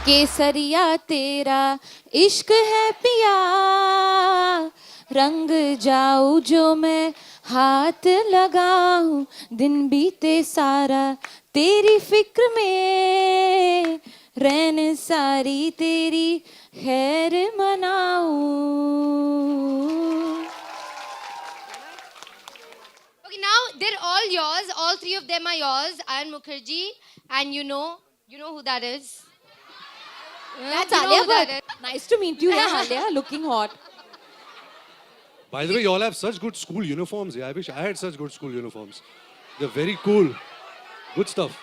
केसरिया तेरा इश्क है पिया, रंग जाऊं जो मैं हाथ लगाऊं, दिन बीते सारा तेरी फिक्र में, रैन सारी तेरी खैर मनाऊं. Okay, now they're all yours. All three of them are yours. Ayan Mukherjee, and you know who that is. That's You know Alia who that Bhatt. Nice to meet you, yeah, Alia. Looking hot. By the way, you all have such good school uniforms. Yeah, I wish I had such good school uniforms. They're very cool. Good stuff.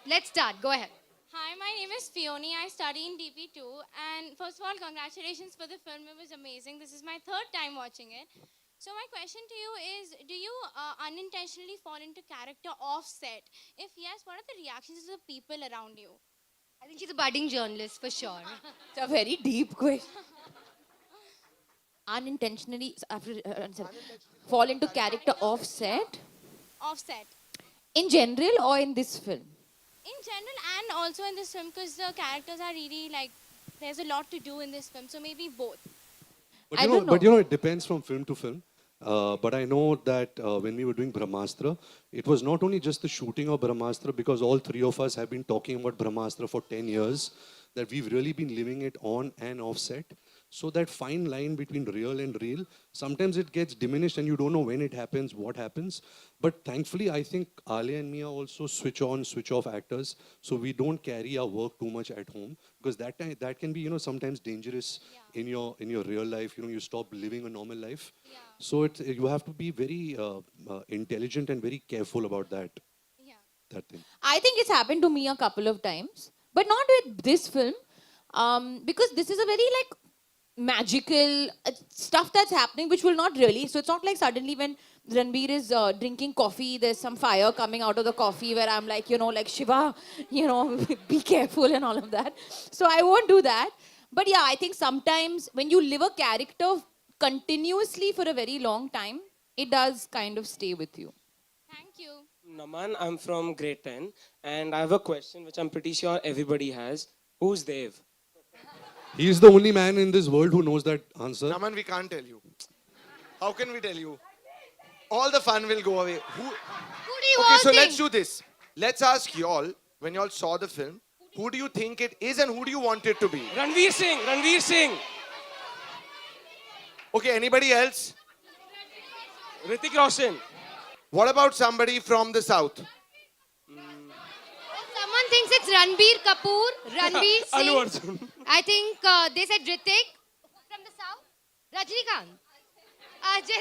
Let's start. Go ahead. Hi, my name is Fioni. I study in DP2. And first of all, congratulations for the film. It was amazing. This is my third time watching it. So my question to you is, do you unintentionally fall into character off set? If yes, what are the reactions of the people around you? I think she's a budding journalist for sure. It's a very deep question. Unintentionally fall into character offset Off set. in general or in this film? In general and also in this film, because the characters are really like, there's a lot to do in this film. So maybe both. But I you know, don't but know. you know, it depends from film to film. But I know that when we were doing Brahmastra, it was not only just the shooting of Brahmastra, because all three of us have been talking about Brahmastra for 10 years, that we've really been living it on and off set. So that fine line between real and real, sometimes it gets diminished and you don't know when it happens, what happens. But thankfully, I think Alia and me are also switch on, switch off actors. So we don't carry our work too much at home, because that can be, you know, sometimes dangerous in your real life. You know, you stop living a normal life. So you have to be very intelligent and very careful about that Yeah. thing. I think it's happened to me a couple of times, but not with this film, because this is a very like magical stuff that's happening, which will not really. So it's not like suddenly when Ranbir is drinking coffee, there's some fire coming out of the coffee where I'm like, like Shiva, be careful and all of that. So I won't do that. But yeah, I think sometimes when you live a character continuously for a very long time, it does kind of stay with you. Thank you. Naman, I'm from grade 10 and I have a question which I'm pretty sure everybody has. Who's Dev? He is the only man in this world who knows that answer. Naman, we can't tell you. How can we tell you? All the fun will go away. Who do you Okay, all so think? let's do this. Let's ask y'all, when y'all saw the film, who do you think it is and who do you want it to be? Ranveer Singh! Ranveer Singh! Okay, anybody else? Hrithik Roshan! What about somebody from the south? Someone thinks it's Ranbir Kapoor, Ranbir Allu Singh. Arjun! I think they said Hrithik from the south. Rajnikant. Ajay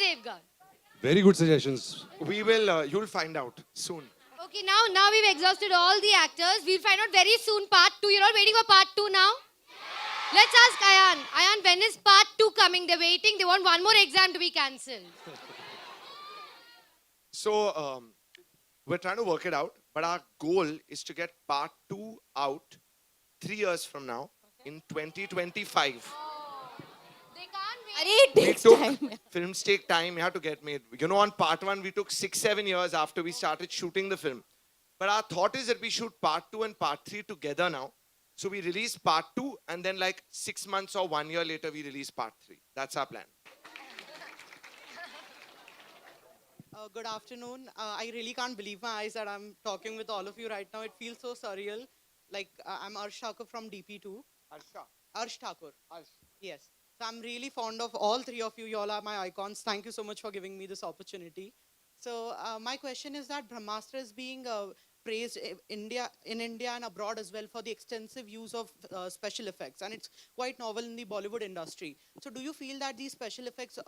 Devgan. Very good suggestions. We will, you'll find out soon. Okay, now we've exhausted all the actors. We'll find out very soon part 2. You're all waiting for part 2 now? Let's ask Ayan. Ayan, when is part 2 coming? They're waiting. They want one more exam to be cancelled. So, we're trying to work it out, but our goal is to get part 2 out 3 years from now in 2025. They can't wait. Arey, it We takes took, time. films take time, you have to get made. You know, on part 1, we took 6-7 years after we started shooting the film. But our thought is that we shoot part 2 and part 3 together now. So we release part 2 and then like 6 months or 1 year later, we release part 3. That's our plan. Good afternoon. I really can't believe my eyes that I'm talking with all of you right now. It feels so surreal. Like I'm Arsh Thakur from DP2. Arsh Thakur. Yes. So I'm really fond of all three of you. You all are my icons. Thank you so much for giving me this opportunity. So my question is that Brahmastra is being praised in India and abroad as well for the extensive use of special effects, and it's quite novel in the Bollywood industry. So do you feel that these special effects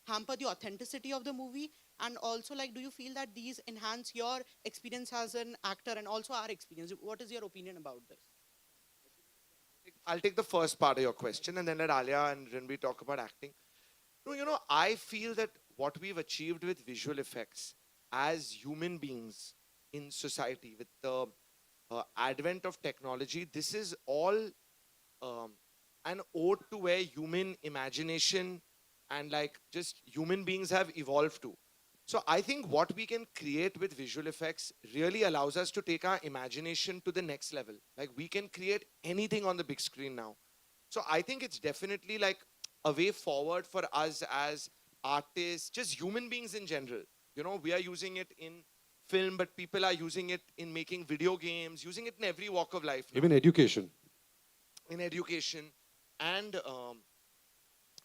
hamper the authenticity of the movie? And also, like, do you feel that these enhance your experience as an actor and also our experience? What is your opinion about this? I'll take the first part of your question and then let Alia and Ranbir talk about acting. No, you know, I feel that what we've achieved with visual effects as human beings in society, with the advent of technology, this is all an ode to where human imagination and like just human beings have evolved to. So I think what we can create with visual effects really allows us to take our imagination to the next level. Like we can create anything on the big screen now. So I think it's definitely like a way forward for us as artists, just human beings in general. You know, we are using it in film, but people are using it in making video games, using it in every walk of life now, Even education. in education. And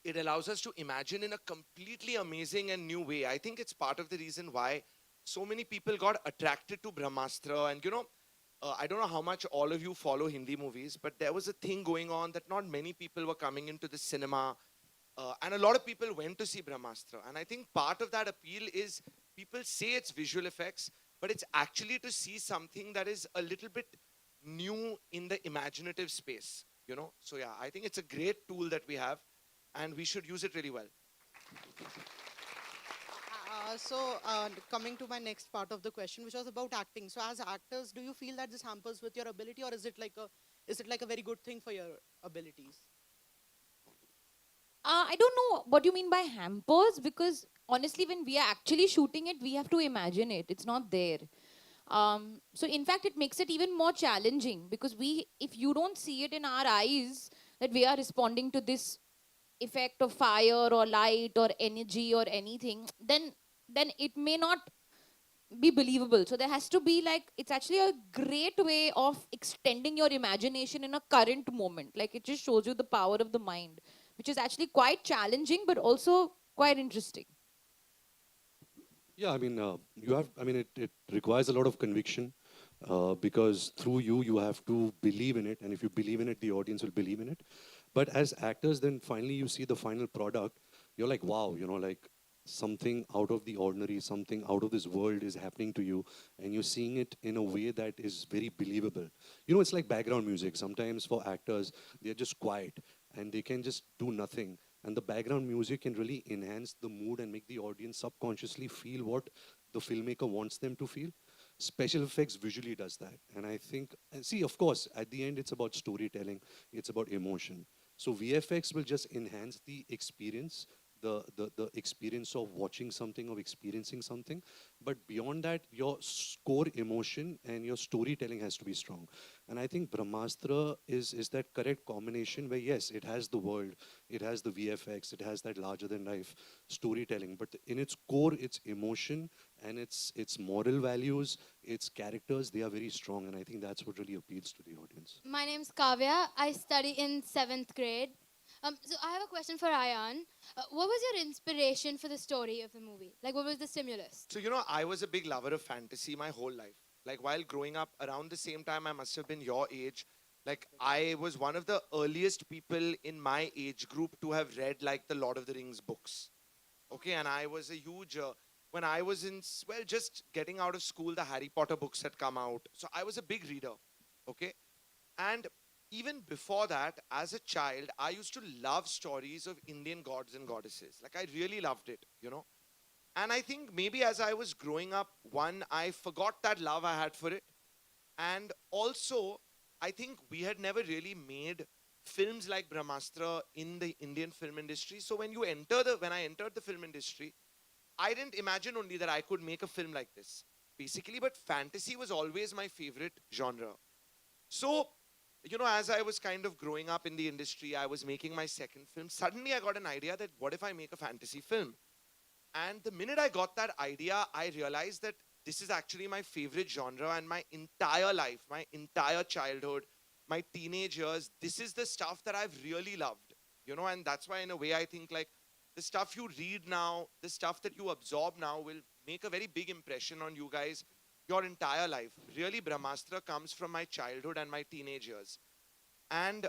it allows us to imagine in a completely amazing and new way. I think it's part of the reason why so many people got attracted to Brahmastra. And you know, I don't know how much all of you follow Hindi movies, but there was a thing going on that not many people were coming into the cinema. And a lot of people went to see Brahmastra. And I think part of that appeal is people say it's visual effects, but it's actually to see something that is a little bit new in the imaginative space, you know? So yeah, I think it's a great tool that we have and we should use it really well. Coming to my next part of the question, which was about acting. So as actors, do you feel that this hampers with your ability, or is it like a very good thing for your abilities? I don't know what you mean by hampers, because honestly, when we are actually shooting it, we have to imagine it. It's not there. So in fact, it makes it even more challenging, because if you don't see it in our eyes that we are responding to this effect of fire or light or energy or anything, then it may not be believable. So there has to be, like, it's actually a great way of extending your imagination in a current moment. Like, it just shows you the power of the mind, which is actually quite challenging but also quite interesting. Yeah, I mean, it requires a lot of conviction because through you, you have to believe in it. And if you believe in it, the audience will believe in it. But as actors, then finally you see the final product, you're like, wow, you know, like something out of the ordinary, something out of this world is happening to you. And you're seeing it in a way that is very believable. You know, it's like background music. Sometimes for actors, they're just quiet and they can just do nothing. And the background music can really enhance the mood and make the audience subconsciously feel what the filmmaker wants them to feel. Special effects visually does that. And I think, and see, of course, at the end, it's about storytelling, it's about emotion. So VFX will just enhance the experience, the experience of watching something, of experiencing something. But beyond that, your core emotion and your storytelling has to be strong. And I think Brahmastra is that correct combination where, yes, it has the world, it has the VFX, it has that larger than life storytelling. But in its core, its emotion and its moral values, its characters, they are very strong. And I think that's what really appeals to the audience. My name's Kavya. I study in 7th grade. So I have a question for Ayan. What was your inspiration for the story of the movie? Like, what was the stimulus? So, you know, I was a big lover of fantasy my whole life. Like, while growing up around the same time, I must have been your age. Like, I was one of the earliest people in my age group to have read, like, the Lord of the Rings books. Okay, and I was a huge, when I was in, well, just getting out of school, the Harry Potter books had come out. So I was a big reader. Okay. And even before that, as a child, I used to love stories of Indian gods and goddesses. Like, I really loved it, you know. And I think maybe as I was growing up, one, I forgot that love I had for it. And also, I think we had never really made films like Brahmastra in the Indian film industry. So when I entered the film industry, I didn't imagine only that I could make a film like this, basically, but fantasy was always my favorite genre. So, you know, as I was kind of growing up in the industry, I was making my second film. Suddenly I got an idea that what if I make a fantasy film? And the minute I got that idea, I realized that this is actually my favorite genre, and my entire life, my entire childhood, my teenage years, this is the stuff that I've really loved, you know, and that's why in a way I think like the stuff you read now, the stuff that you absorb now will make a very big impression on you guys your entire life. Really, Brahmastra comes from my childhood and my teenage years. And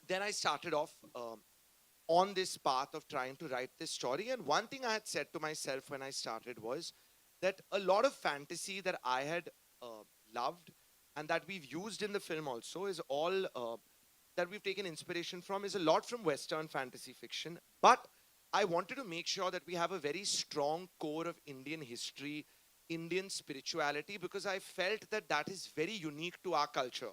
then I started off on this path of trying to write this story. And one thing I had said to myself when I started was that a lot of fantasy that I had loved and that we've used in the film also is all that we've taken inspiration from is a lot from Western fantasy fiction. But I wanted to make sure that we have a very strong core of Indian history, Indian spirituality, because I felt that that is very unique to our culture.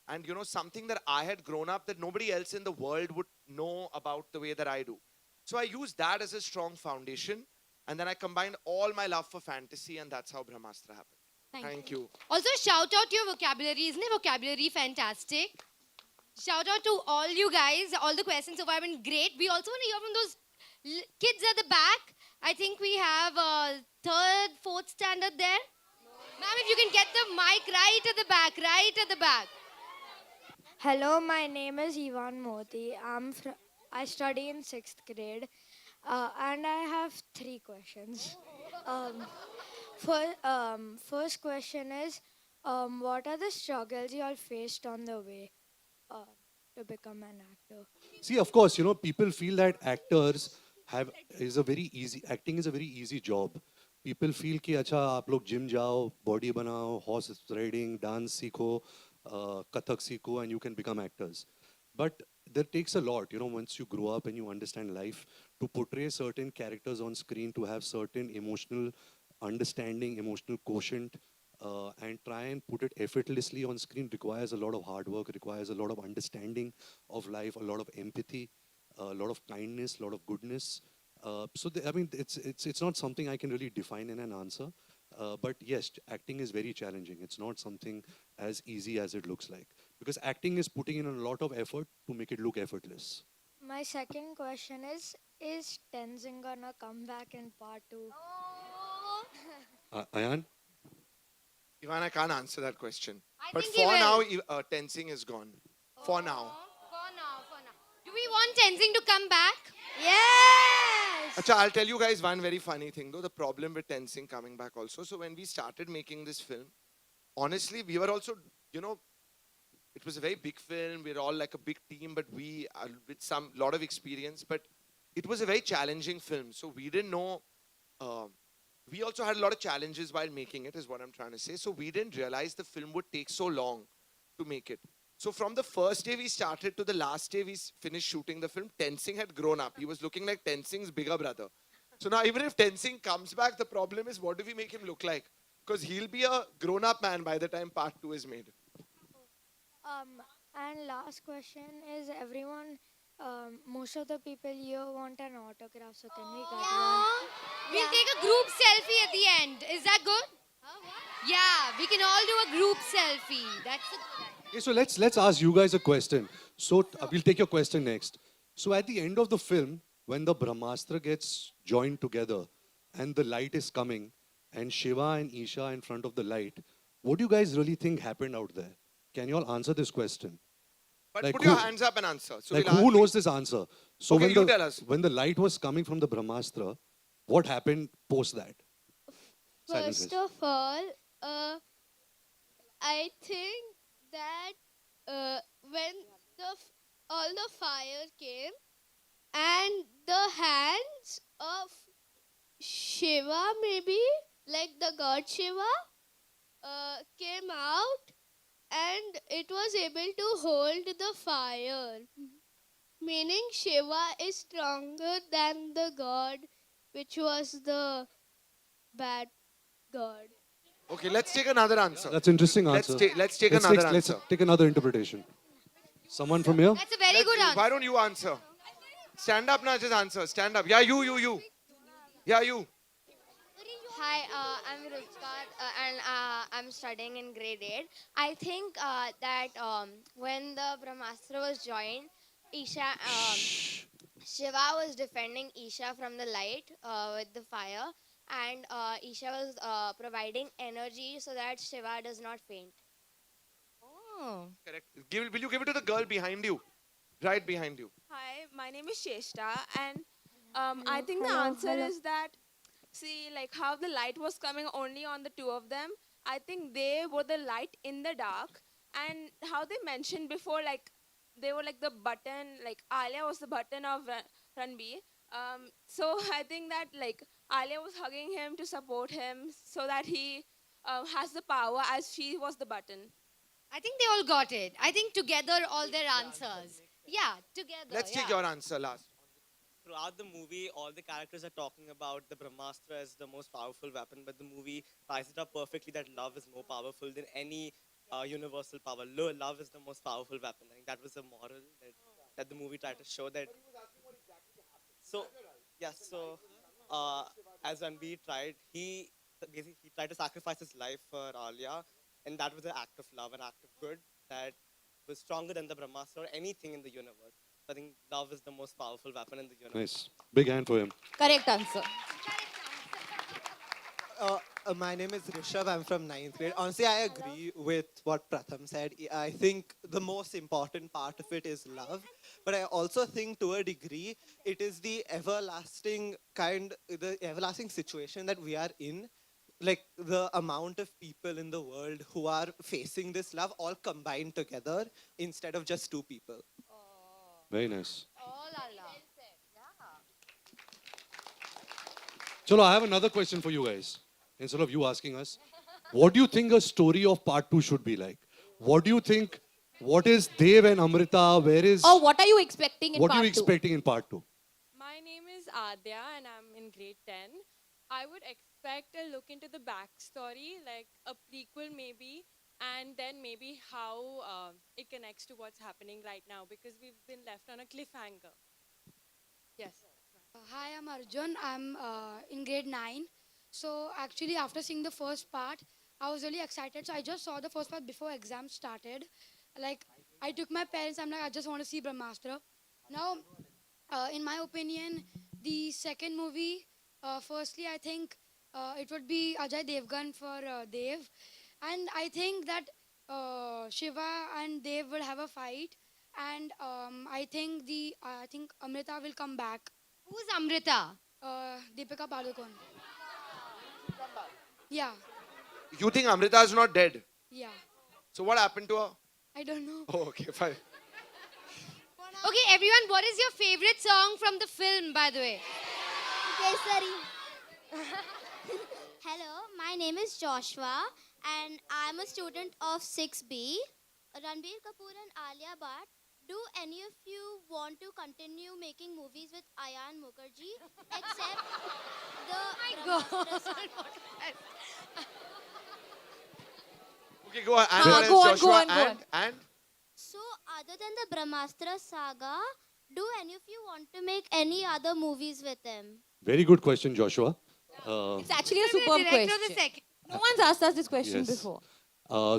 And, you know, something that I had grown up that nobody else in the world would know about the way that I do. So I used that as a strong foundation. And then I combined all my love for fantasy, and that's how Brahmastra happened. Thank you. Also, shout out to your vocabulary. Isn't your vocabulary fantastic? Shout out to all you guys. All the questions so far have been great. We also want to hear from those kids at the back. I think we have third, fourth standard there. Ma'am, if you can get the mic right at the back, right at the back. Hello, my name is Ivan Moti. I study in sixth grade, and I have three questions. Um, first question is, what are the struggles you all faced on the way uh, to become an actor? See, of course, people feel that acting is a very easy job. People feel कि अच्छा आप लोग gym जाओ, body बनाओ, horse riding, dance सीखो, kathak सीखो, and you can become actors. But there takes a lot, once you grow up and you understand life, to portray certain characters on screen, to have certain emotional understanding, emotional quotient, and try and put it effortlessly on screen requires a lot of hard work, requires a lot of understanding of life, a lot of empathy, a lot of kindness, a lot of goodness. I mean, it's not something I can really define in an answer. But yes, acting is very challenging. It's not something as easy as it looks like. Because acting is putting in a lot of effort to make it look effortless. My second question is Tenzin gonna come back in part two? Ayan? Ivan, I can't answer that question. I But think he for will. now, tensing is gone. For now. For now. Do we want Tenzing to come back? Yes! Acha, I'll tell you guys one very funny thing though. The problem with tensing coming back also. So when we started making this film, honestly, we were also, it was a very big film. We were all like a big team, but we with some lot of experience. But it was a very challenging film. So we didn't know. We also had a lot of challenges while making it, is what I'm trying to say. So we didn't realize the film would take so long to make it. So from the first day we started to the last day we finished shooting the film, Tenzing had grown up. He was looking like Tenzing's bigger brother. So now even if Tenzing comes back, the problem is what do we make him look like? Because he'll be a grown-up man by the time part 2 is made. And last question is everyone, most of the people here want an autograph, so can we get one? We'll take a group selfie at the end. Is that good? Yeah, we can all do a group selfie. That's a good idea. Okay, so let's ask you guys a question. So we'll take your question next. So at the end of the film, when the Brahmastra gets joined together and the light is coming and Shiva and Isha in front of the light, what do you guys really think happened out there? Can you all answer this question? But Like put your who- hands up and answer. So Like we'll who ask- knows this answer? So Okay, you tell us. when the light was coming from the Brahmastra, what happened post that? Silent First face. of all, I think that when all the fire came and the hands of Shiva, maybe like the god Shiva, came out and it was able to hold the fire. Meaning Shiva is stronger than the god, which was the bad god. Okay, let's take another answer. That's interesting Let's answer. take another let's answer. take another interpretation. Someone from here? That's a very good answer. Why don't you answer? Stand up now, just answer. Stand up. Yeah, you. Yeah, you. Hi, I'm Rupkar and I'm studying in grade 8. I think that when the Brahmastra was joined, Shiva was defending Isha from the light with the fire, and Isha was providing energy so that Shiva does not faint. Correct. Will you give it to the girl behind you? Right behind you. Hi, my name is Sheshta, and I think the answer is that, see, like how the light was coming only on the two of them. I think they were the light in the dark, and how they mentioned before, like they were like the button, like Alia was the button of Ranbir. So I think that like Alia was hugging him to support him so that he has the power as she was the button. I think they all got it. I think together all their answers. Yeah, together. Let's take yeah. your answer last. Throughout the movie, all the characters are talking about the Brahmastra as the most powerful weapon, but the movie ties it up perfectly that love is more powerful than any universal power. Love is the most powerful weapon. I think that was the moral that the movie tried to show that. So, yeah, so as Ranbir tried, he basically he tried to sacrifice his life for Alia, and that was an act of love, an act of good that was stronger than the Brahmastra or anything in the universe. I think love is the most powerful weapon in the universe. Nice. Big hand for him. Correct answer. My name is Rishabh. I'm from 9th grade. Honestly, I agree with what Pratham said. I think the most important part of it is love. But I also think to a degree, it is the everlasting situation that we are in. Like the amount of people in the world who are facing this love all combined together instead of just two people. Very nice. Oh, la la. Chalo, I have another question for you guys. Instead of you asking us, what do you think a story of part 2 should be like? What do you think? What is Dev and Amrita? Where is? Or what are you expecting in What part are you 2? expecting in part 2? My name is Adya and I'm in grade 10. I would expect a look into the backstory, like a prequel maybe, and then maybe how it connects to what's happening right now because we've been left on a cliffhanger. Yes. Hi, I'm Arjun. I'm in grade 9. So actually, after seeing the first part, I was really excited. So I just saw the first part before exams started. Like, I took my parents. I'm like, I just want to see Brahmastra. Now, in my opinion, the second movie, firstly, I think it would be Ajay Devgan for Dev. And I think that Shiva and Dev will have a fight. And I think Amrita will come back. Who's Amrita? Deepika Padukone. Yeah, You think Amrita is not dead? yeah. So what happened to her? I don't know. Oh, okay, fine. Okay, everyone, what is your favorite song from the film, by the way? Kesari. Hello, my name is Joshua and I'm a student of 6B. Ranbir Kapoor and Alia Bhatt, do any of you want to continue making movies with Ayan Mukherjee except the Brahmastra saga? Okay, go on. And Go what else, on, Joshua? go on, go on. And? So, other than the Brahmastra saga, do any of you want to make any other movies with him? Very good question, Joshua. It's actually a Maybe the superb director of question. the second. No one's asked us this question Yes. before.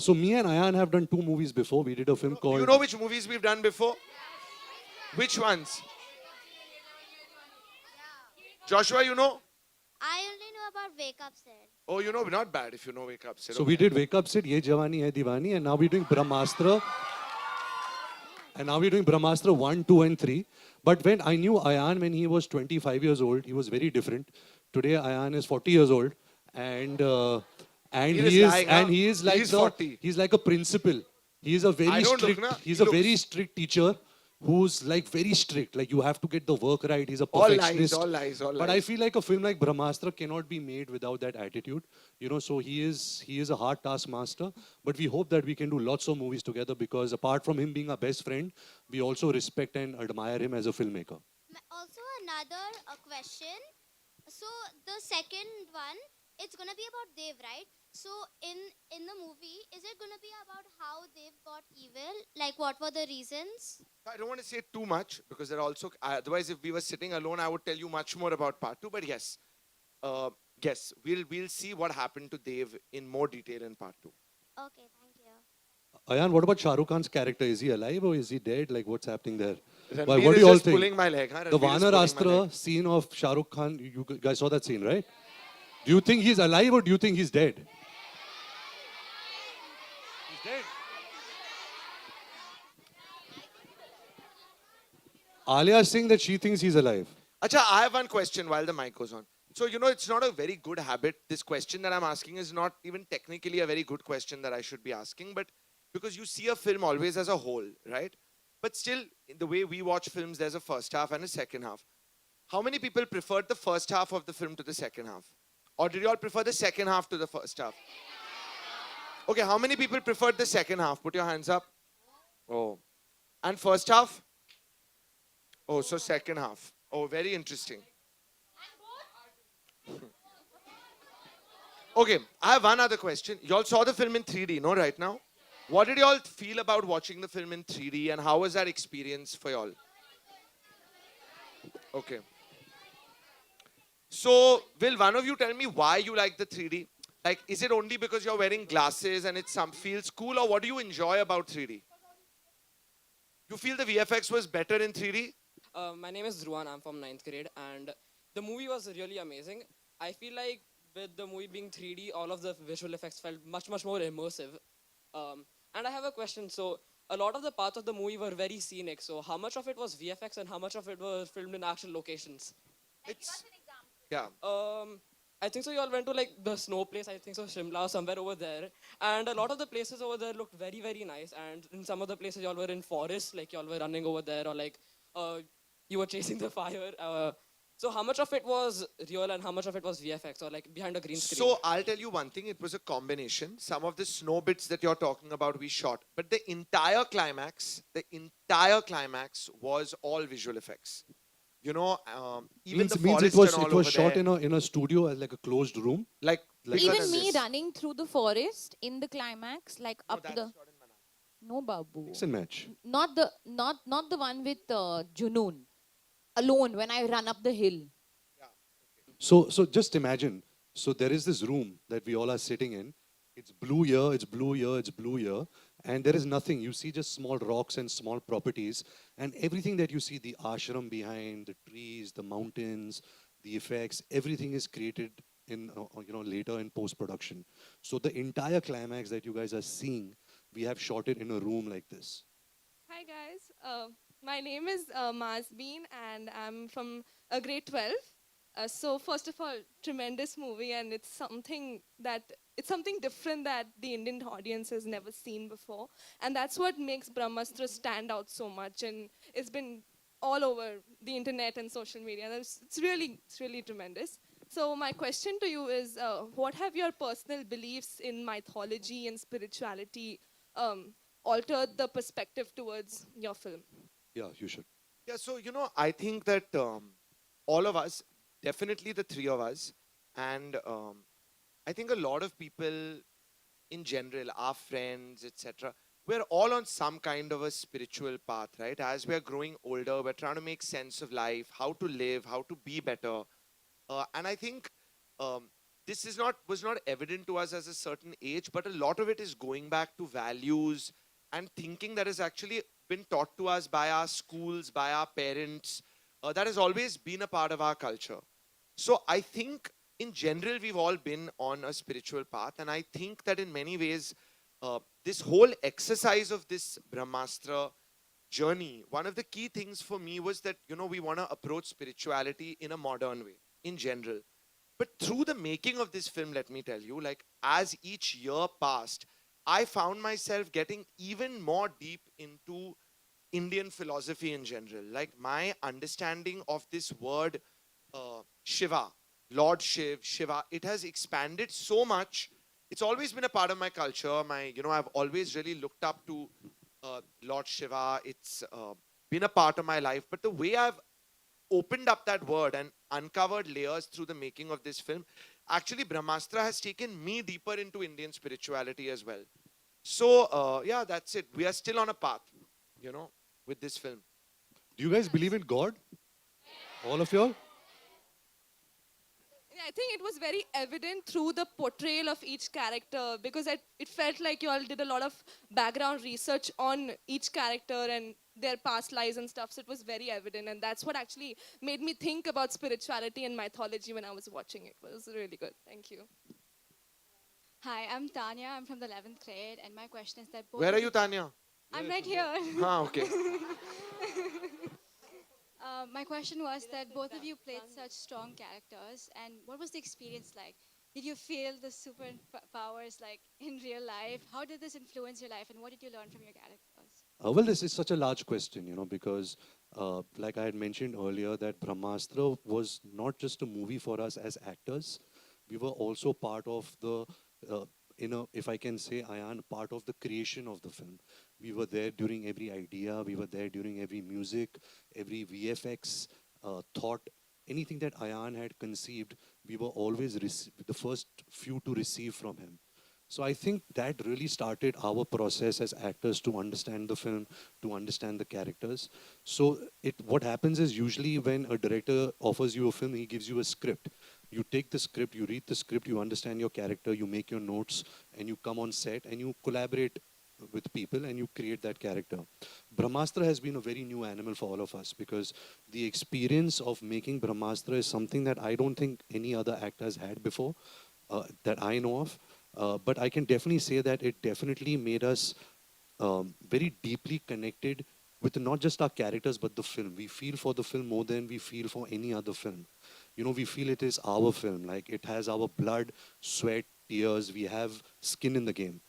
So me and Ayan have done 2 movies before. We did a film called. You know which movies we've done before? Which ones? Joshua, you know? I only know about Wake Up Sid. Oh, you know, not bad if you know Wake Up. Sid. So we did Wake Up Sid, Ye Jawani Hai Diwani, and now we're doing Brahmastra. And now we're doing Brahmastra 1, 2, and 3. But when I knew Ayan when he was 25 years old, he was very different. Today Ayan is 40 years old, and he is like He's 40. he's like a principal. He is a I very don't look, strict. na. He's He a very looks- strict teacher who's like very strict. Like you have to get the work right. He's a All lies, perfectionist. all lies, all lies. But I feel like a film like Brahmastra cannot be made without that attitude. You know, so he is a hard taskmaster. But we hope that we can do lots of movies together because apart from him being our best friend, we also respect and admire him as a filmmaker. Also, another question. So, the second one, it's gonna be about Dev, right? So, in the movie, is it gonna be about how Dev got evil? Like, what were the reasons? I don't want to say too much because there are also, otherwise if we were sitting alone, I would tell you much more about part 2. But yes, we'll see what happened to Dev in more detail in part 2. Okay, thank you. Ayan, what about Shah Rukh Khan's character? Is he alive or is he dead? Like, what's happening there? Ranbir What is do you all just think? pulling my leg. Huh? The Ranbir is pulling my Vanarastra leg. scene of Shah Rukh Khan, you guys saw that scene, right? Do you think he's alive or do you think he's dead? He's dead. Alia is saying that she thinks he's alive. Acha, I have one question while the mic goes on. So, you know, it's not a very good habit. This question that I'm asking is not even technically a very good question that I should be asking, but because you see a film always as a whole, right? But still, in the way we watch films, there's a first half and a second half. How many people preferred the first half of the film to the second half? Or did you all prefer the second half to the first half? Okay, how many people preferred the second half? Put your hands up. Oh. And first half? Oh, so second half. Oh, very interesting. Okay, I have one other question. You all saw the film in 3D, no, right now? What did you all feel about watching the film in 3D and how was that experience for you all? Okay. So, will one of you tell me why you like the 3D? Like, is it only because you're wearing glasses and it feels cool, or what do you enjoy about 3D? You feel the VFX was better in 3D? My name is Dhruvan. I'm from ninth grade, and the movie was really amazing. I feel like with the movie being 3D, all of the visual effects felt much more immersive. And I have a question. So a lot of the parts of the movie were very scenic. So how much of it was VFX and how much of it was filmed in actual locations? It's yeah. I think so. You all went to like the snow place. I think so, Shimla or somewhere over there. And a lot of the places over there looked very nice. And in some of the places, y'all were in forests, like y'all were running over there, or like you were chasing the fire. So how much of it was real and how much of it was VFX or like behind a green screen? So I'll tell you one thing, it was a combination. Some of the snow bits that you're talking about, we shot. But the entire climax was all visual effects. You know, even the forest it was shot in a studio as like a closed room. like Even because me this- running through the forest in the climax, like up that's the. shot in Manali. No, Babu. Mix and match. Not the one with Junoon. Alone when I run up the hill. So just imagine. So there is this room that we all are sitting in. It's blue here, it's blue here, it's blue here, and there is nothing. You see just small rocks and small properties, and everything that you see, the ashram behind, the trees, the mountains, the effects, everything is created in later in post production. So the entire climax that you guys are seeing, we have shot it in a room like this. Hi guys, my name is Mazbeen and I'm from grade 12. So first of all, tremendous movie, and it's something different that the Indian audience has never seen before, and that's what makes Brahmastra stand out so much, and it's been all over the internet and social media. And it's really tremendous. So my question to you is, what have your personal beliefs in mythology and spirituality altered the perspective towards your film? Yeah, you should. Yeah, so I think that all of us, definitely the three of us, and I think a lot of people in general, our friends, etc., we're all on some kind of a spiritual path, right? As we're growing older, we're trying to make sense of life, how to live, how to be better. And I think this was not evident to us as a certain age, but a lot of it is going back to values and thinking that has actually been taught to us by our schools, by our parents. That has always been a part of our culture. So I think in general, we've all been on a spiritual path. And I think that in many ways, this whole exercise of this Brahmastra journey, one of the key things for me was that, we want to approach spirituality in a modern way, in general. But through the making of this film, let me tell you, like as each year passed, I found myself getting even more deep into Indian philosophy in general. Like my understanding of this word Shiva, Lord Shiva, it has expanded so much. It's always been a part of my culture. I've always really looked up to Lord Shiva. It's been a part of my life. But the way I've opened up that word and uncovered layers through the making of this film, actually Brahmastra has taken me deeper into Indian spirituality as well. So yeah, that's it. We are still on a path, with this film. Do you guys believe in God? All of y'all? I think it was very evident through the portrayal of each character, because it felt like you all did a lot of background research on each character and their past lives and stuff. So it was very evident, and that's what actually made me think about spirituality and mythology when I was watching it. It was really good. Thank you. Hi, I'm Tanya. I'm from the 11th grade, and my question is that both Where are of you, Tanya? I'm right here. Okay. My question was that both of you played such strong characters, and what was the experience like? Did you feel the superpowers like in real life? How did this influence your life, and what did you learn from your characters? Well, this is such a large question, because like I had mentioned earlier, that Brahmastra was not just a movie for us as actors. We were also part of the, if I can say, Ayan, part of the creation of the film. We were there during every idea. We were there during every music, every VFX thought. Anything that Ayan had conceived, we were always the first few to receive from him. So I think that really started our process as actors to understand the film, to understand the characters. So what happens is usually when a director offers you a film, he gives you a script. You take the script, you read the script, you understand your character, you make your notes, and you come on set and you collaborate with people and you create that character. Brahmastra has been a very new animal for all of us because the experience of making Brahmastra is something that I don't think any other actor has had before, that I know of. But I can definitely say that it definitely made us very deeply connected with not just our characters but the film. We feel for the film more than we feel for any other film. You know, we feel it is our film. Like it has our blood, sweat, tears. We have skin in the game.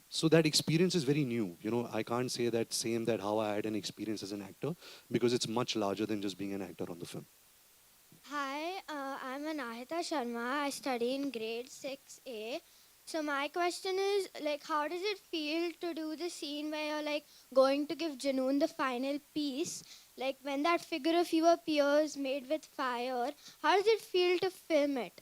So that experience is very new. You know, I can't say that same that how I had an experience as an actor because it's much larger than just being an actor on the film. Hi, I'm Anahita Sharma. I study in grade 6A. So my question is like how does it feel to do the scene where you're like going to give Janoon the final piece? Like when that figure of you appears made with fire, how does it feel to film it?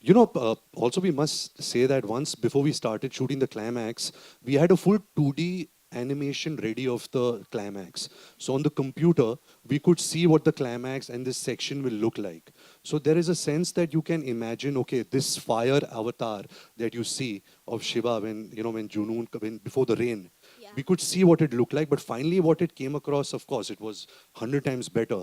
You know, also we must say that once before we started shooting the climax, we had a full 2D animation ready of the climax. So on the computer, we could see what the climax and this section will look like. So there is a sense that you can imagine, okay, this fire avatar that you see of Shiva when, you know, when Junoon, when before the rain, we could see what it looked like. But finally what it came across, of course, it was 100 times better.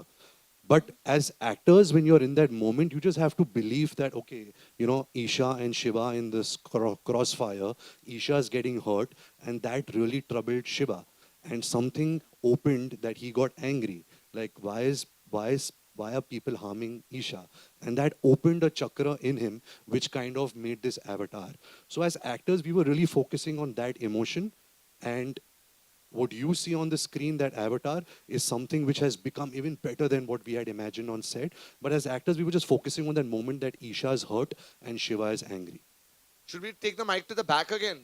But as actors, when you're in that moment, you just have to believe that, okay, you know, Isha and Shiva in this crossfire, Isha is getting hurt, and that really troubled Shiva. And something opened that he got angry. Like, why are people harming Isha? And that opened a chakra in him, which kind of made this avatar. So as actors, we were really focusing on that emotion, and what you see on the screen, that avatar, is something which has become even better than what we had imagined on set. But as actors, we were just focusing on that moment that Isha is hurt and Shiva is angry. Should we take the mic to the back again?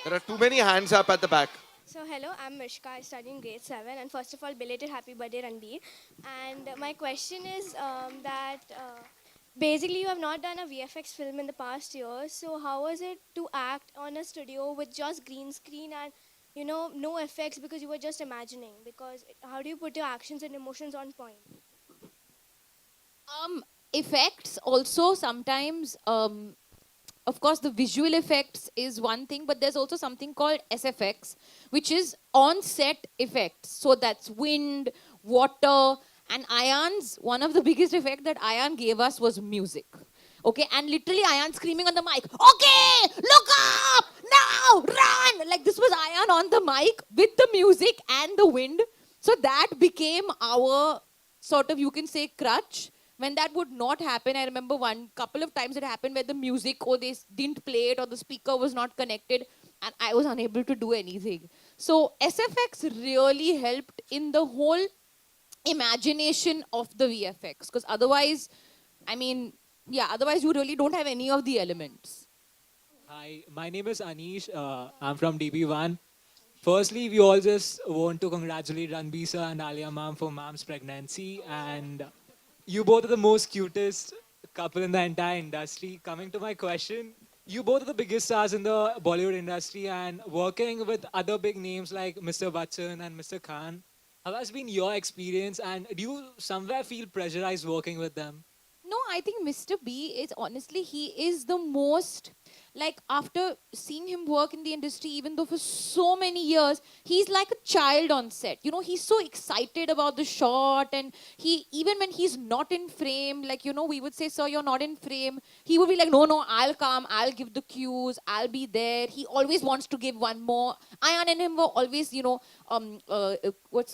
There are too many hands up at the back. So hello, I'm Mishka. I study in grade 7. And first of all, belated happy birthday, Ranbir. And my question is basically you have not done a VFX film in the past years. So how was it to act on a studio with just green screen and no effects because you were just imagining? Because how do you put your actions and emotions on point? Effects also sometimes, of course, the visual effects is one thing, but there's also something called SFX, which is on-set effects. So that's wind, water, and Ayan's, one of the biggest effect that Ayan gave us was music. Okay, and literally Ayan screaming on the mic, okay, look up, now, run! Like this was Ayan on the mic with the music and the wind. So that became our sort of, you can say, crutch. When that would not happen, I remember one couple of times it happened where the music or they didn't play it or the speaker was not connected and I was unable to do anything. So SFX really helped in the whole imagination of the VFX because otherwise, I mean, yeah, otherwise you really don't have any of the elements. Hi, my name is Anish. I'm from DB1. Firstly, we all just want to congratulate Ranbir sir and Alia ma'am for mom's pregnancy. And you both are the most cutest couple in the entire industry. Coming to my question, you both are the biggest stars in the Bollywood industry and working with other big names like Mr. Bachchan and Mr. Khan. How has been your experience and do you somewhere feel pressurized working with them? No, I think Mr. B is honestly, he is the most, like after seeing him work in the industry, even though for so many years, he's like a child on set. You know, he's so excited about the shot and he, even when he's not in frame, like, you know, we would say, sir, you're not in frame. He would be like, no, I'll come, I'll give the cues, I'll be there. He always wants to give one more. Ayan and him were always, you know,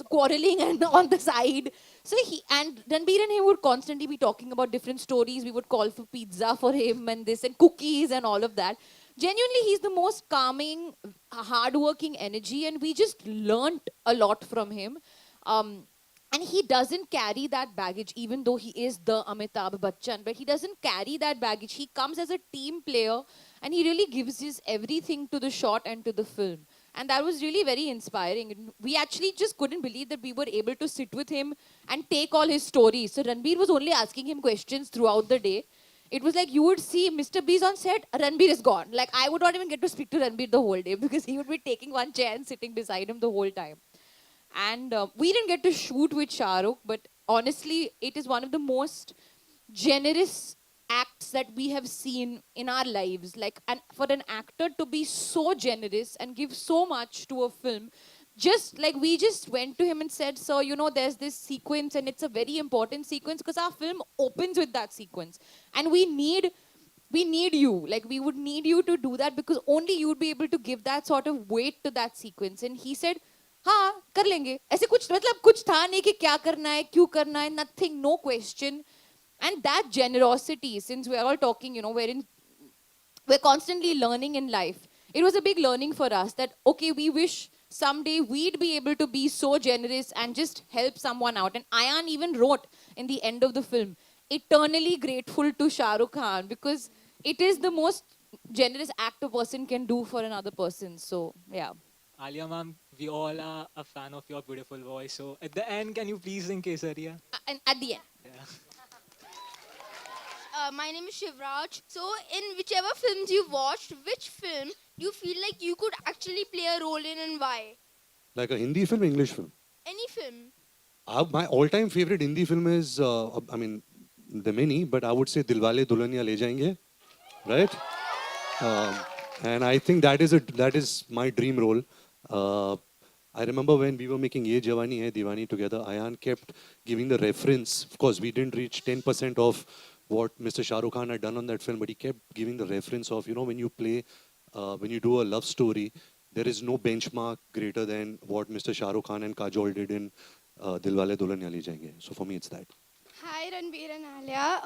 quarreling and on the side. So he and Ranbir and him would constantly be talking about different stories. We would call for pizza for him and this and cookies and all of that. Genuinely, he's the most calming, hardworking energy, and we just learnt a lot from him. And he doesn't carry that baggage, even though he is the Amitabh Bachchan. But he doesn't carry that baggage. He comes as a team player, and he really gives his everything to the shot and to the film. And that was really very inspiring. And we actually just couldn't believe that we were able to sit with him and take all his stories. So Ranbir was only asking him questions throughout the day. It was like you would see Mr. B's on set, Ranbir is gone. Like I would not even get to speak to Ranbir the whole day because he would be taking one chair and sitting beside him the whole time. And we didn't get to shoot with Shah Rukh, but honestly, it is one of the most generous acts that we have seen in our lives. Like, and for an actor to be so generous and give so much to a film, just like we just went to him and said, "Sir, you know, there's this sequence, and it's a very important sequence because our film opens with that sequence, and we need you. Like, we would need you to do that because only you would be able to give that sort of weight to that sequence." And he said, हाँ कर लेंगे. ऐसे कुछ मतलब कुछ था नहीं कि क्या करना है, क्यों करना है, nothing, no question. And that generosity, since we're all talking, you know, we're constantly learning in life. It was a big learning for us that, okay, we wish someday we'd be able to be so generous and just help someone out. And Ayan even wrote in the end of the film, eternally grateful to Shah Rukh Khan, because it is the most generous act a person can do for another person. So, yeah. Alia ma'am, we all are a fan of your beautiful voice. So at the end, can you please sing Kesaria? And at the end. My name is Shivraj. So, in whichever films you watched, which film do you feel like you could actually play a role in and why? Like a Hindi film, English film. Any film. My all-time favorite Hindi film is, I mean, the many, but I would say Dilwale Dulhaniya Le Jayenge, right? And I think that is my dream role. I remember when we were making Ye Jawani Hai Diwani together, Ayan kept giving the reference. Of course, we didn't reach 10% of what Mr. Shah Rukh Khan had done on that film, but he kept giving the reference of, you know, when you do a love story, there is no benchmark greater than what Mr. Shah Rukh Khan and Kajol did in Dilwale Dulhaniya Le Jayenge. So for me, it's that. Hi, Ranbir and Alia.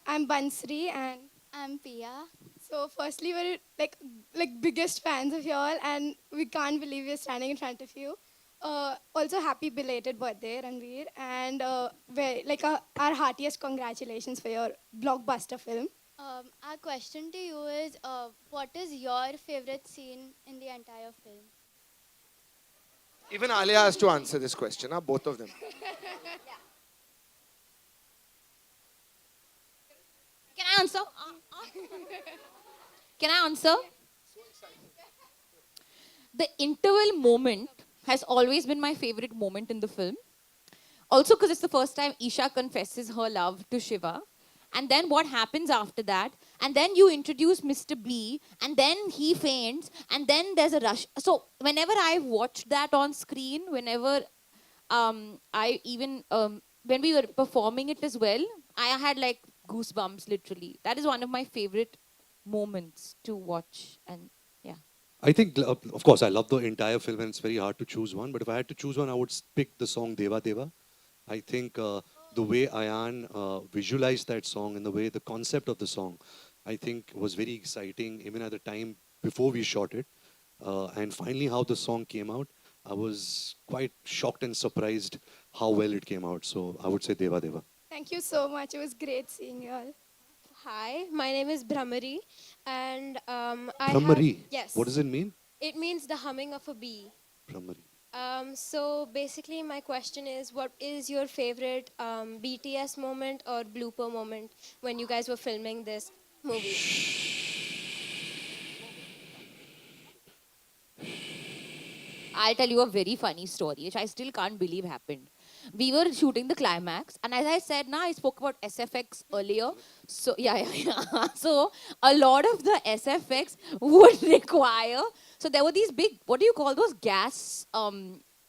I'm Bansri and I'm Pia. So, firstly, we're like biggest fans of y'all, and we can't believe we're standing in front of you. Also, happy belated birthday, Ranbir, and our heartiest congratulations for your blockbuster film. Our question to you is, what is your favorite scene in the entire film? Even Alia has to answer this question, both of them. Can I answer? Can I answer? The interval moment has always been my favorite moment in the film. Also because it's the first time Isha confesses her love to Shiva. And then what happens after that? And then you introduce Mr. B, and then he faints, and then there's a rush. So whenever I've watched that on screen, whenever when we were performing it as well, I had like goosebumps literally. That is one of my favorite moments to watch. And yeah. I think, of course, I love the entire film and it's very hard to choose one. But if I had to choose one, I would pick the song Deva Deva. I think the way Ayan visualized that song and the way the concept of the song, I think was very exciting even at the time before we shot it. And finally how the song came out, I was quite shocked and surprised how well it came out. So I would say Deva Deva. Thank you so much. It was great seeing you all. Hi, my name is Brahmari, and Brahmari? Yes. What does it mean? It means the humming of a bee. Brahmari. So basically, my question is, what is your favorite BTS moment or blooper moment when you guys were filming this movie? I'll tell you a very funny story, which I still can't believe happened. We were shooting the climax, and as I said, I spoke about SFX earlier. So yeah. So a lot of the SFX would require. So there were these big, what do you call those gas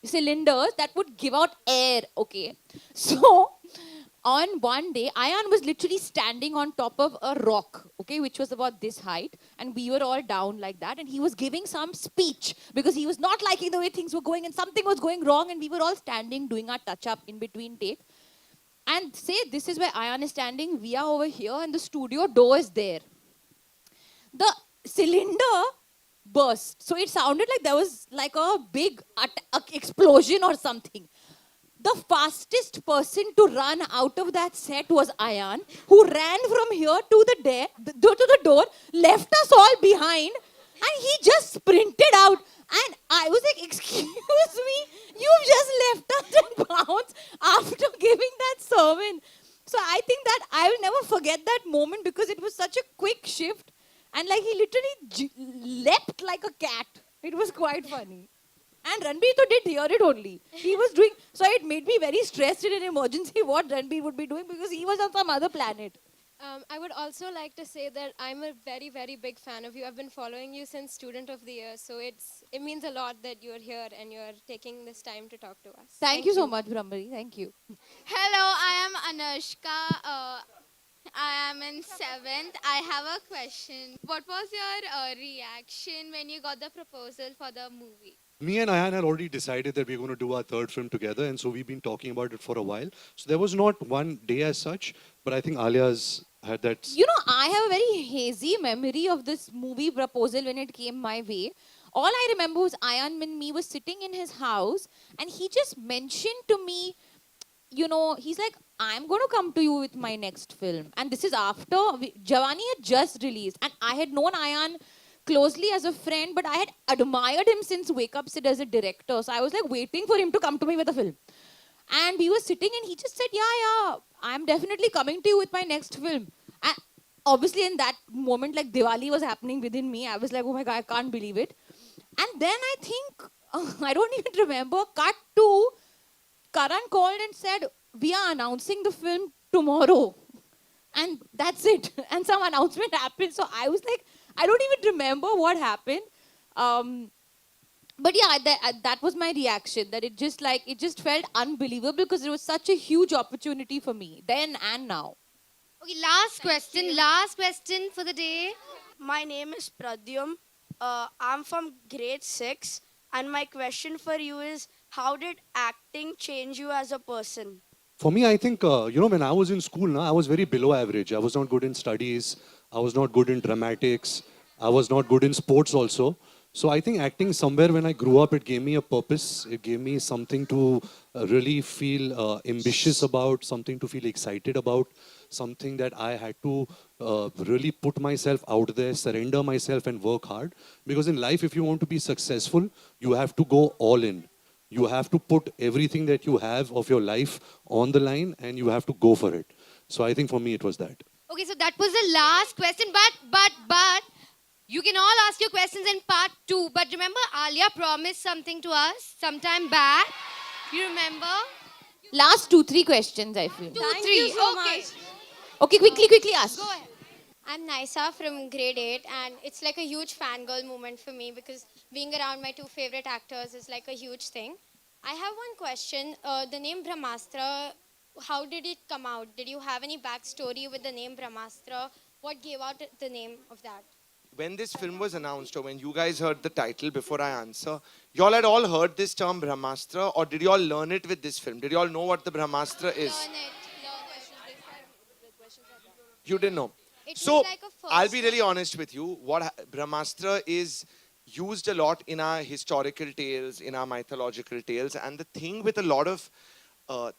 cylinders that would give out air. Okay. So on one day, Ayan was literally standing on top of a rock, okay, which was about this height, and we were all down like that, and he was giving some speech because he was not liking the way things were going, and something was going wrong, and we were all standing doing our touch-up in between takes. And say this is where Ayan is standing, we are over here, and the studio door is there. The cylinder burst, so it sounded like there was like a big explosion or something. The fastest person to run out of that set was Ayan, who ran from here to the door, left us all behind, and he just sprinted out. And I was like, excuse me, you've just left us and bounced after giving that sermon. So I think that I will never forget that moment because it was such a quick shift. And like he literally leapt like a cat. It was quite funny. And Ranbir did hear it only. He was doing, So it made me very stressed in an emergency what Ranbir would be doing because he was on some other planet. I would also like to say that I'm a very, very big fan of you. I've been following you since Student of the Year, so it means a lot that you're here and you're taking this time to talk to us. Thank you so much, Brahmari. Thank you. Hello, I am Anushka. I am in 7th. I have a question. What was your reaction when you got the proposal for the movie? Me and Ayan had already decided that we're going to do our third film together, and so we've been talking about it for a while. So there was not one day as such, but I think Alia's had that. You know, I have a very hazy memory of this movie proposal when it came my way. All I remember was Ayan and me was sitting in his house and he just mentioned to me, you know, he's like, I'm going to come to you with my next film. And this is after Jawani had just released. And I had known Ayan closely as a friend, but I had admired him since Wake Up Sid as a director. So I was like waiting for him to come to me with a film. And we were sitting and he just said, yeah, I'm definitely coming to you with my next film. And obviously in that moment, like Diwali was happening within me. I was like, oh my God, I can't believe it. And then I think, I don't even remember, cut to Karan called and said, we are announcing the film tomorrow. And that's it. And some announcement happened. So I was like, I don't even remember what happened. But yeah, that was my reaction. That it just felt unbelievable because it was such a huge opportunity for me then and now. Okay, last question for the day. My name is Pradyum. I'm from grade 6. And my question for you is, how did acting change you as a person? For me, I think, when I was in school, I was very below average. I was not good in studies. I was not good in dramatics. I was not good in sports also. So I think acting somewhere when I grew up, it gave me a purpose. It gave me something to really feel ambitious about, something to feel excited about, something that I had to really put myself out there, surrender myself and work hard. Because in life, if you want to be successful, you have to go all in. You have to put everything that you have of your life on the line and you have to go for it. So I think for me, it was that. Okay, so that was the last question, but you can all ask your questions in part 2. But remember, Alia promised something to us sometime back. You remember? Last 2-3 questions, I feel. 2, Thank 3. you so Okay. much. Okay, quickly ask. Go ahead. I'm Naisa from grade 8 and it's like a huge fangirl moment for me because being around my 2 favorite actors is like a huge thing. I have one question. The name Brahmastra, how did it come out? Did you have any backstory with the name Brahmastra? What gave out the name of that? When this film was announced or when you guys heard the title before I answer, y'all had all heard this term Brahmastra or did y'all learn it with this film? Did y'all know what the Brahmastra is? You didn't know. So I'll be really honest with you. Brahmastra is used a lot in our historical tales, in our mythological tales. And the thing with a lot of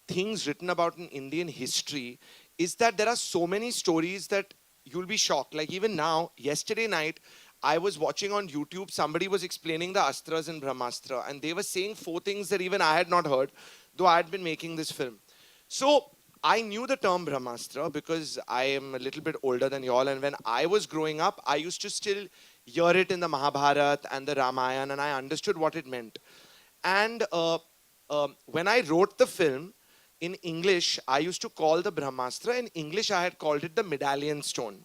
things written about in Indian history is that there are so many stories that you'll be shocked. Like even now, yesterday night, I was watching on YouTube, somebody was explaining the Astras in Brahmastra. And they were saying 4 things that even I had not heard, though I had been making this film. So I knew the term Brahmastra because I am a little bit older than y'all. And when I was growing up, I used to still hear it in the Mahabharata and the Ramayana, and I understood what it meant. And when I wrote the film, in English, I used to call the Brahmastra. In English, I had called it the medallion stone.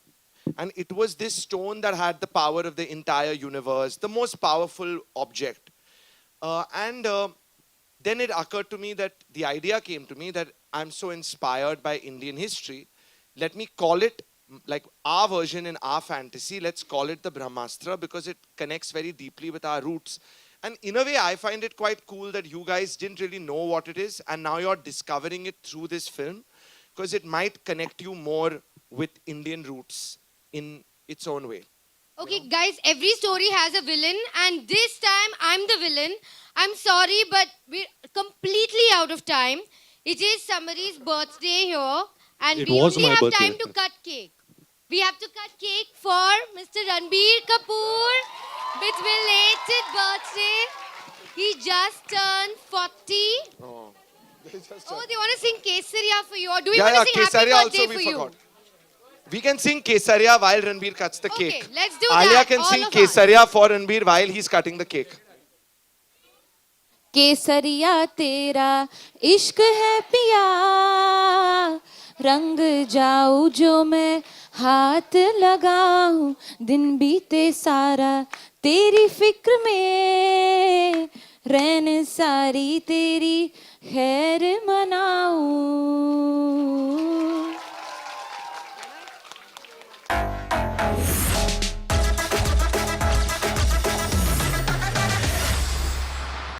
And it was this stone that had the power of the entire universe, the most powerful object. Then it occurred to me that the idea came to me that I'm so inspired by Indian history. Let me call it like our version in our fantasy. Let's call it the Brahmastra because it connects very deeply with our roots. And in a way, I find it quite cool that you guys didn't really know what it is. And now you're discovering it through this film because it might connect you more with Indian roots in its own way. Okay, guys, every story has a villain, and this time I'm the villain. I'm sorry, but we're completely out of time. It is somebody's birthday here, and we only have time to cut cake. We have to cut cake for Mr. Ranbir Kapoor. With belated birthday. He just turned 40. Oh, they want to sing Kesaria for you, or do we want to sing Kesaria Happy Birthday also for we you? forgot. We can sing Kesaria while Ranbir cuts the cake. Okay, let's do Alia that. can all sing of us. Kesaria for Ranbir while he's cutting the cake. केसरिया तेरा इश्क है पिया, रंग जाऊं जो मैं हाथ लगाऊं, दिन बीते सारा तेरी फिक्र में, रैन सारी तेरी खैर मनाऊं.